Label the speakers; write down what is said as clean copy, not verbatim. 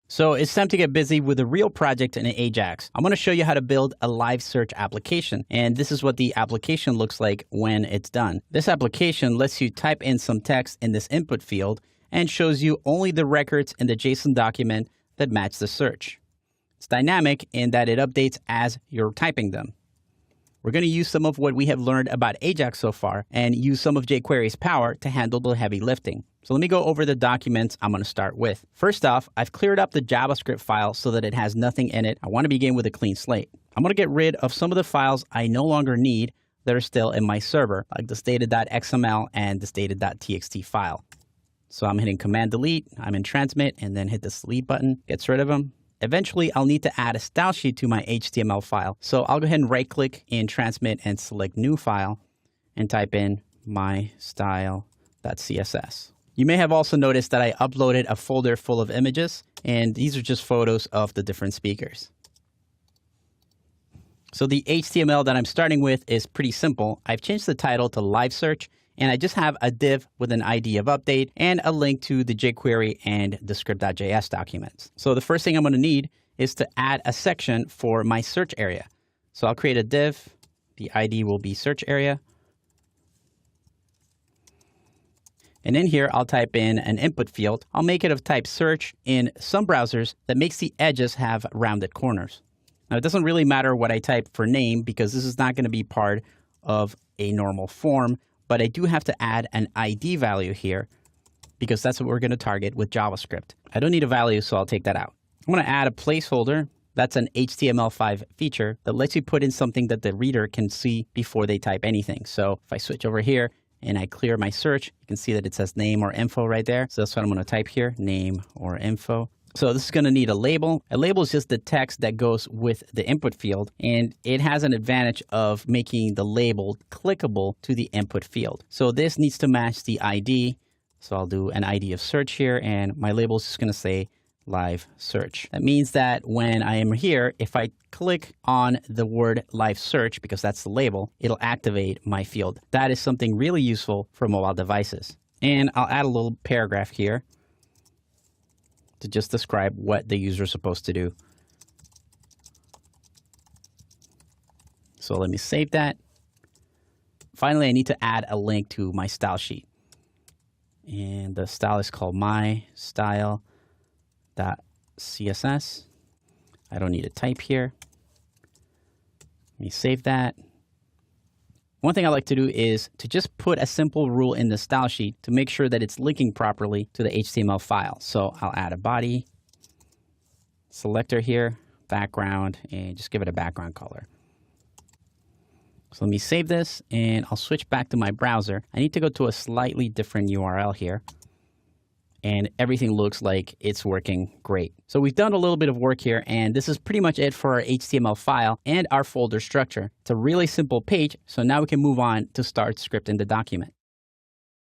Speaker 1: So it's time to get busy with a real project in Ajax. I'm going to show you how to build a live search application. And this is what the application looks like when it's done. This application lets you type in some text in this input field and shows you only the records in the JSON document that match the search. It's dynamic in that it updates as you're typing them. We're going to use some of what we have learned about Ajax so far and use some of jQuery's power to handle the heavy lifting. So let me go over the documents I'm going to start with. First off, I've cleared up the JavaScript file so that it has nothing in it. I want to begin with a clean slate. I'm going to get rid of some of the files I no longer need that are still in my server, like this data.xml and this data.txt file. So I'm hitting Command Delete, I'm in Transmit, and then hit the delete button, gets rid of them. Eventually, I'll need to add a style sheet to my HTML file. So I'll go ahead and right-click in Transmit and select New File and type in mystyle.css. You may have also noticed that I uploaded a folder full of images, and these are just photos of the different speakers. So the HTML that I'm starting with is pretty simple. I've changed the title to Live Search, and I just have a div with an ID of update and a link to the jQuery and the script.js documents. So the first thing I'm going to need is to add a section for my search area. So I'll create a div. The ID will be search area. And in here, I'll type in an input field. I'll make it of type search in some browsers that makes the edges have rounded corners. Now, it doesn't really matter what I type for name because this is not going to be part of a normal form, but I do have to add an ID value here because that's what we're going to target with JavaScript. I don't need a value, so I'll take that out. I'm going to add a placeholder. That's an HTML5 feature that lets you put in something that the reader can see before they type anything. So if I switch over here and I clear my search, you can see that it says name or info right there. So that's what I'm going to type here, name or info. So this is going to need a label. A label is just the text that goes with the input field, and it has an advantage of making the label clickable to the input field. So this needs to match the ID. So I'll do an ID of search here, and my label is just going to say live search. That means that when I am here, if I click on the word live search, because that's the label, it'll activate my field. That is something really useful for mobile devices. And I'll add a little paragraph here to just describe what the user is supposed to do. So let me save that. Finally, I need to add a link to my style sheet. And the style is called mystyle.css. I don't need a type here. Let me save that. One thing I like to do is to just put a simple rule in the style sheet to make sure that it's linking properly to the HTML file. So I'll add a body selector here, background, and just give it a background color. So let me save this and I'll switch back to my browser. I need to go to a slightly different URL here. And everything looks like it's working great. So we've done a little bit of work here, and this is pretty much it for our HTML file and our folder structure. It's a really simple page, so now we can move on to start scripting the document.